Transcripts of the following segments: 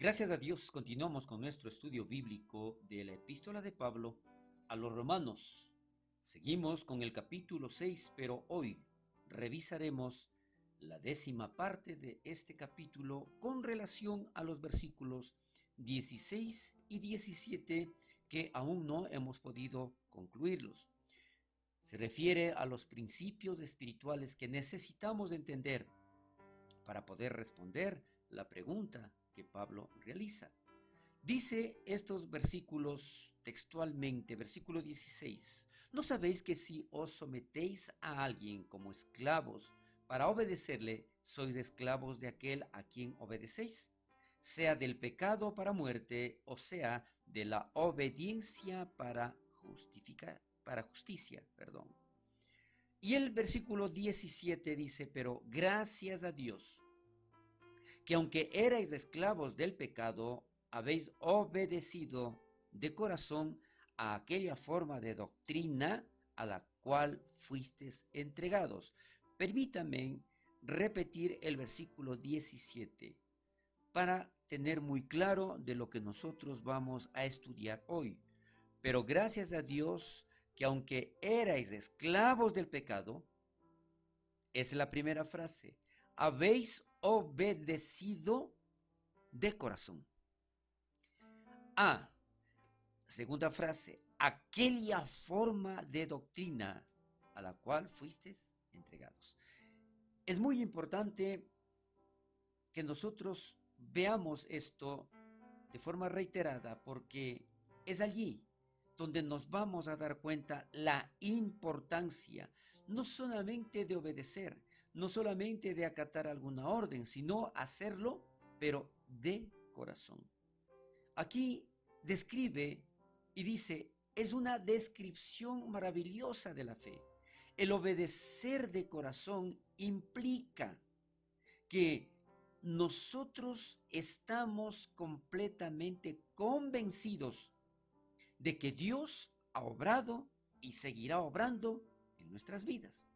Gracias a Dios, continuamos con nuestro estudio bíblico de la epístola de Pablo a los romanos. Seguimos con el capítulo 6, pero hoy revisaremos la 10ª parte de este capítulo con relación a los versículos 16 y 17 que aún no hemos podido concluirlos. Se refiere a los principios espirituales que necesitamos entender para poder responder la pregunta que Pablo realiza. Dice estos versículos textualmente, versículo 16, ¿no sabéis que si os sometéis a alguien como esclavos para obedecerle, sois esclavos de aquel a quien obedecéis? Sea del pecado para muerte, o sea de la obediencia para justicia, perdón. Y el versículo 17 dice, pero gracias a Dios, que aunque erais esclavos del pecado, habéis obedecido de corazón a aquella forma de doctrina a la cual fuisteis entregados. Permítanme repetir el versículo 17 para tener muy claro de lo que nosotros vamos a estudiar hoy. Pero gracias a Dios que aunque erais esclavos del pecado, es la primera frase, habéis obedecido de corazón. A, segunda frase, aquella forma de doctrina a la cual fuisteis entregados. Es muy importante que nosotros veamos esto de forma reiterada porque es allí donde nos vamos a dar cuenta la importancia no solamente de obedecer, no solamente de acatar alguna orden, sino hacerlo, pero de corazón. Aquí describe y dice, es una descripción maravillosa de la fe. El obedecer de corazón implica que nosotros estamos completamente convencidos de que Dios ha obrado y seguirá obrando en nuestras vidas.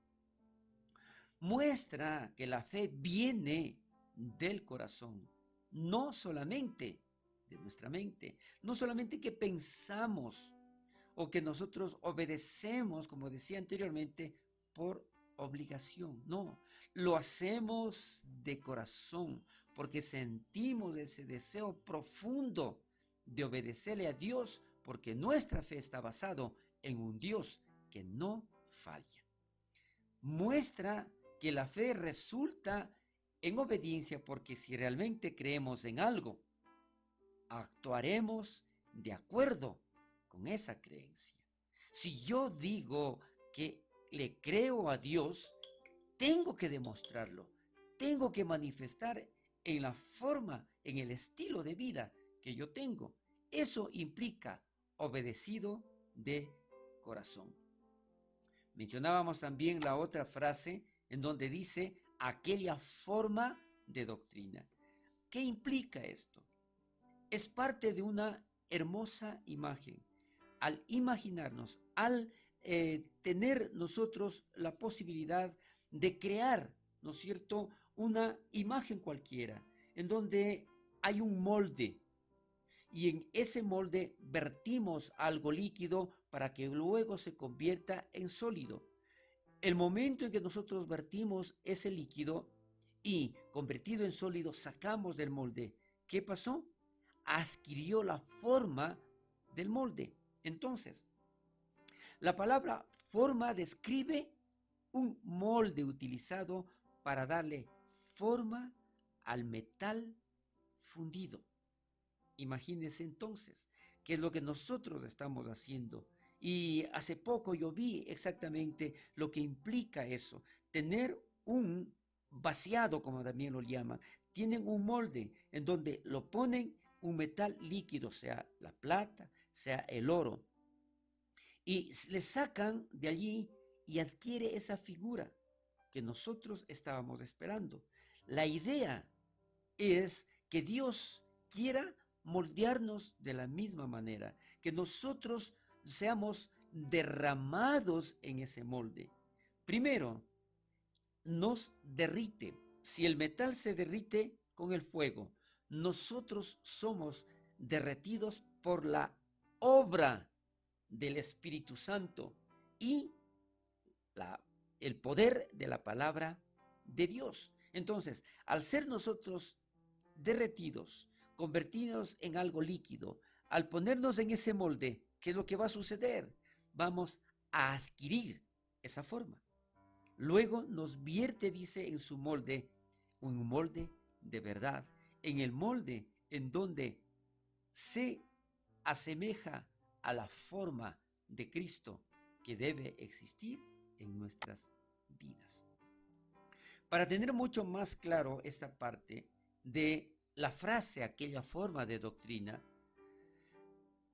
Muestra que la fe viene del corazón, no solamente de nuestra mente, no solamente que pensamos o que nosotros obedecemos, como decía anteriormente, por obligación. No, lo hacemos de corazón porque sentimos ese deseo profundo de obedecerle a Dios porque nuestra fe está basado en un Dios que no falla. Muestra que la fe resulta en obediencia porque si realmente creemos en algo, actuaremos de acuerdo con esa creencia. Si yo digo que le creo a Dios, tengo que demostrarlo, tengo que manifestar en la forma, en el estilo de vida que yo tengo. Eso implica obedecido de corazón. Mencionábamos también la otra frase en donde dice aquella forma de doctrina. ¿Qué implica esto? Es parte de una hermosa imagen. Al imaginarnos, al tener nosotros la posibilidad de crear, ¿no es cierto?, una imagen cualquiera, en donde hay un molde, y en ese molde vertimos algo líquido para que luego se convierta en sólido. El momento en que nosotros vertimos ese líquido y convertido en sólido sacamos del molde, ¿qué pasó? Adquirió la forma del molde. Entonces, la palabra forma describe un molde utilizado para darle forma al metal fundido. Imagínense entonces qué es lo que nosotros estamos haciendo. Y hace poco yo vi exactamente lo que implica eso, tener un vaciado, como también lo llaman. Tienen un molde en donde lo ponen un metal líquido, sea la plata, sea el oro, y le sacan de allí y adquiere esa figura que nosotros estábamos esperando. La idea es que Dios quiera moldearnos de la misma manera, que nosotros seamos derramados en ese molde. Primero, nos derrite. Si el metal se derrite con el fuego, nosotros somos derretidos por la obra del Espíritu Santo y el poder de la palabra de Dios. Entonces, al ser nosotros derretidos, convertidos en algo líquido, al ponernos en ese molde, ¿qué es lo que va a suceder? Vamos a adquirir esa forma. Luego nos vierte, dice, en su molde, un molde de verdad, en el molde en donde se asemeja a la forma de Cristo que debe existir en nuestras vidas. Para tener mucho más claro esta parte de la frase, aquella forma de doctrina,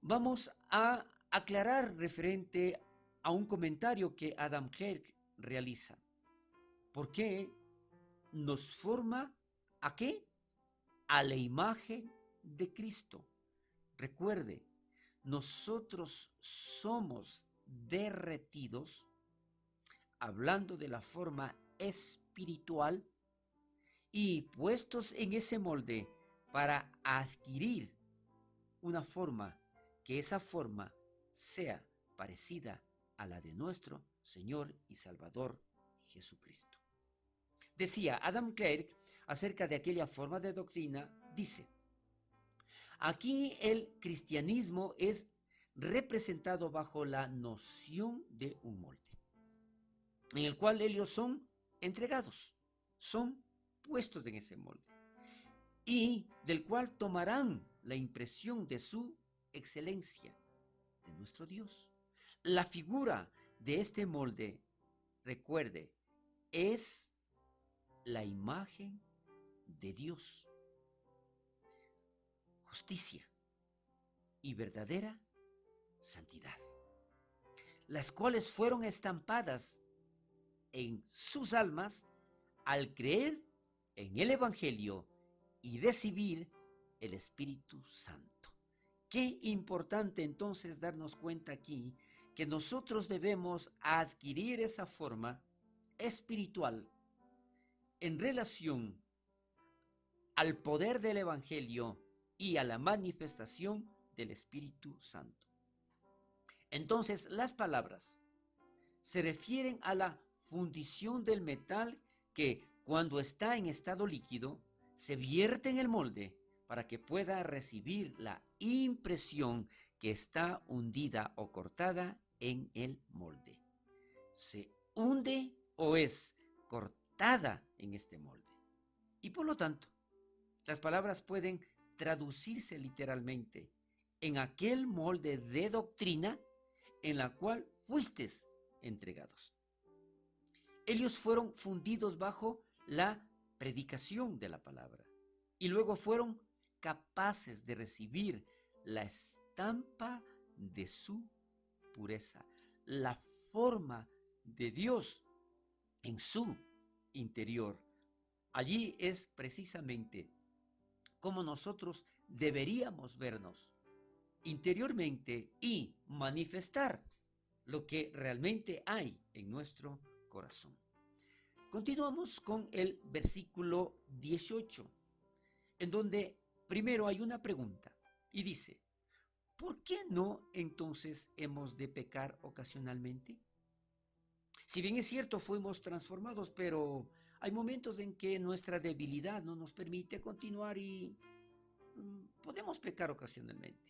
vamos a aclarar referente a un comentario que Adam Clarke realiza. ¿Por qué nos forma a qué? A la imagen de Cristo. Recuerde, nosotros somos derretidos, hablando de la forma espiritual, y puestos en ese molde para adquirir una forma, que esa forma sea parecida a la de nuestro Señor y Salvador Jesucristo. Decía Adam Clarke acerca de aquella forma de doctrina, dice: aquí el cristianismo es representado bajo la noción de un molde, en el cual ellos son entregados, son puestos en ese molde, y del cual tomarán la impresión de su excelencia, de nuestro Dios. La figura de este molde, recuerde, es la imagen de Dios, justicia y verdadera santidad, las cuales fueron estampadas en sus almas al creer en el Evangelio y recibir el Espíritu Santo. Qué importante entonces darnos cuenta aquí que nosotros debemos adquirir esa forma espiritual en relación al poder del Evangelio y a la manifestación del Espíritu Santo. Entonces, las palabras se refieren a la fundición del metal que, cuando está en estado líquido, se vierte en el molde para que pueda recibir la impresión que está hundida o cortada en el molde. Se hunde o es cortada en este molde. Y por lo tanto, las palabras pueden traducirse literalmente en aquel molde de doctrina en la cual fuisteis entregados. Ellos fueron fundidos bajo la predicación de la palabra y luego fueron capaces de recibir la estampa de su pureza, la forma de Dios en su interior. Allí es precisamente como nosotros deberíamos vernos interiormente y manifestar lo que realmente hay en nuestro corazón. Continuamos con el versículo 18, en donde primero hay una pregunta y dice: ¿por qué no entonces hemos de pecar ocasionalmente? Si bien es cierto, fuimos transformados, pero hay momentos en que nuestra debilidad no nos permite continuar y podemos pecar ocasionalmente.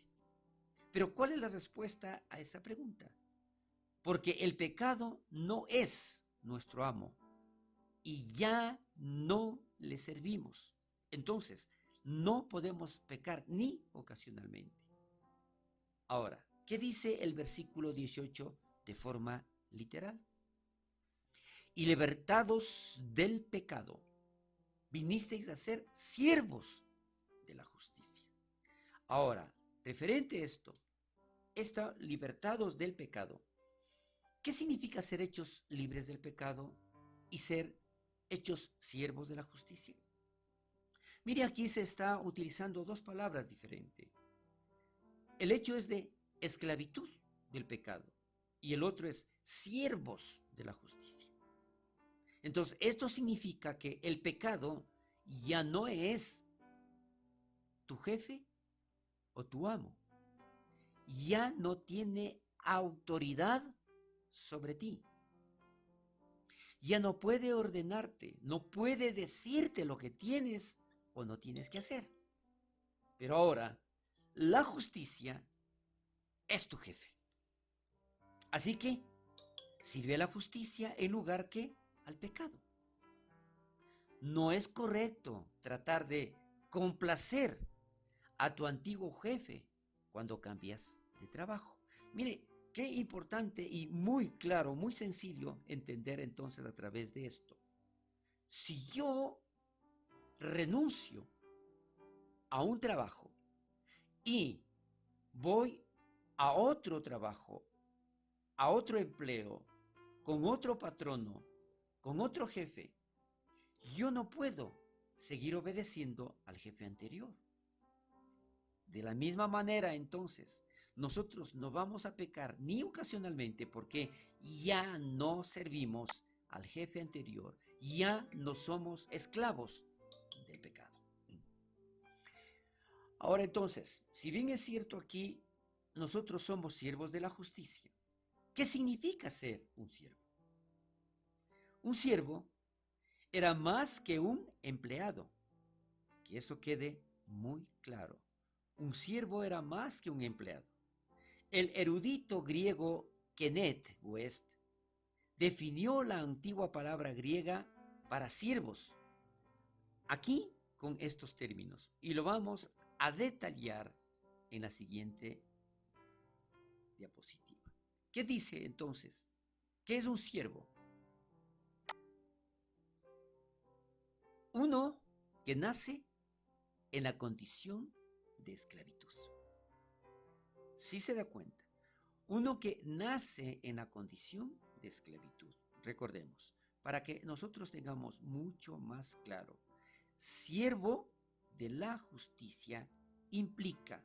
Pero ¿cuál es la respuesta a esta pregunta? Porque el pecado no es nuestro amo y ya no le servimos. Entonces, no podemos pecar ni ocasionalmente. Ahora, ¿qué dice el versículo 18 de forma literal? Y libertados del pecado, vinisteis a ser siervos de la justicia. Ahora, referente a esto, libertados del pecado, ¿qué significa ser hechos libres del pecado y ser hechos siervos de la justicia? Mire, aquí se está utilizando dos palabras diferentes. El hecho es de esclavitud del pecado y el otro es siervos de la justicia. Entonces, esto significa que el pecado ya no es tu jefe o tu amo. Ya no tiene autoridad sobre ti. Ya no puede ordenarte, no puede decirte lo que tienes o no tienes que hacer. Pero ahora, la justicia es tu jefe. Así que sirve a la justicia en lugar que al pecado. No es correcto tratar de complacer a tu antiguo jefe cuando cambias de trabajo. Mire, qué importante y muy claro, muy sencillo entender entonces a través de esto. Si yo renuncio a un trabajo y voy a otro trabajo, a otro empleo, con otro patrono, con otro jefe, yo no puedo seguir obedeciendo al jefe anterior. De la misma manera, entonces, nosotros no vamos a pecar ni ocasionalmente porque ya no servimos al jefe anterior, ya no somos esclavos del pecado. Ahora entonces, si bien es cierto aquí, nosotros somos siervos de la justicia, ¿qué significa ser un siervo? Un siervo era más que un empleado, que eso quede muy claro. Un siervo era más que un empleado. El erudito griego Kenneth West definió la antigua palabra griega para siervos aquí con estos términos y lo vamos a detallar en la siguiente diapositiva. ¿Qué dice entonces? ¿Qué es un siervo? Uno que nace en la condición de esclavitud. ¿Sí se da cuenta? Uno que nace en la condición de esclavitud. Recordemos, para que nosotros tengamos mucho más claro, siervo de la justicia implica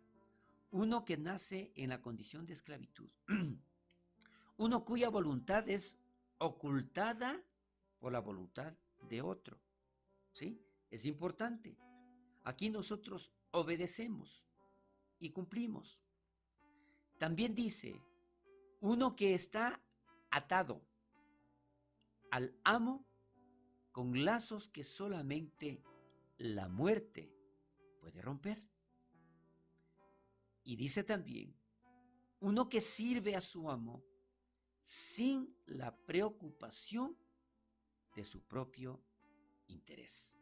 uno que nace en la condición de esclavitud. Uno cuya voluntad es ocultada por la voluntad de otro. ¿Sí? Es importante. Aquí nosotros obedecemos y cumplimos. También dice, uno que está atado al amo con lazos que solamente la muerte puede romper. Y dice también, uno que sirve a su amo sin la preocupación de su propio interés.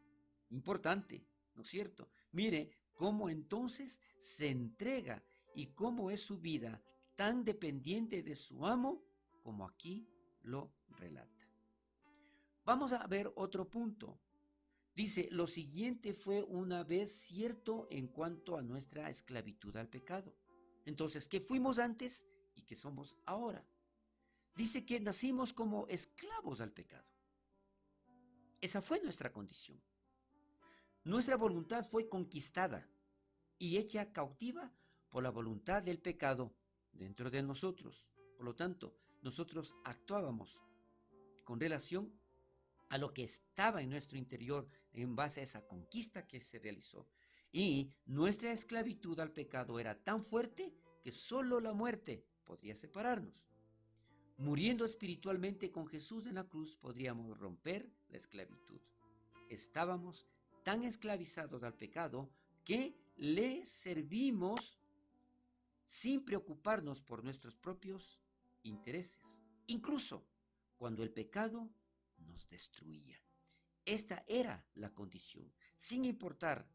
Importante, ¿no es cierto? Mire cómo entonces se entrega y cómo es su vida tan dependiente de su amo como aquí lo relata. Vamos a ver otro punto. Dice, lo siguiente fue una vez cierto en cuanto a nuestra esclavitud al pecado. Entonces, ¿qué fuimos antes y qué somos ahora? Dice que nacimos como esclavos al pecado. Esa fue nuestra condición. Nuestra voluntad fue conquistada y hecha cautiva por la voluntad del pecado dentro de nosotros. Por lo tanto, nosotros actuábamos con relación a lo que estaba en nuestro interior en base a esa conquista que se realizó. Y nuestra esclavitud al pecado era tan fuerte que solo la muerte podría separarnos. Muriendo espiritualmente con Jesús en la cruz podríamos romper la esclavitud. Estábamos tan esclavizados al pecado que le servimos sin preocuparnos por nuestros propios intereses, incluso cuando el pecado nos destruía. Esta era la condición. Sin importar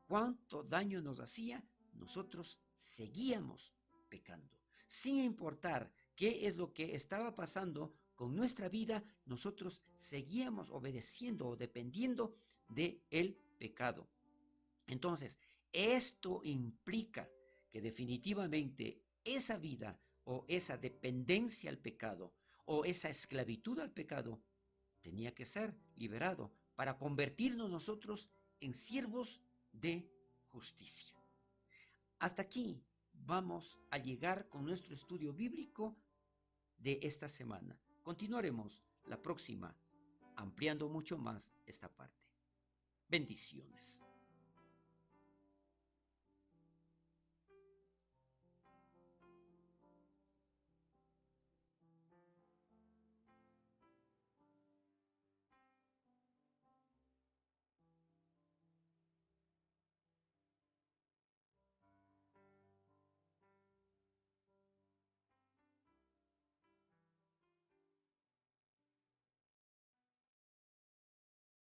cuánto daño nos hacía, nosotros seguíamos pecando. Sin importar qué es lo que estaba pasando con nuestra vida, nosotros seguíamos obedeciendo o dependiendo del pecado. Entonces, esto implica que definitivamente esa vida o esa dependencia al pecado o esa esclavitud al pecado tenía que ser liberado para convertirnos nosotros en siervos de justicia. Hasta aquí vamos a llegar con nuestro estudio bíblico de esta semana. Continuaremos la próxima ampliando mucho más esta parte. Bendiciones.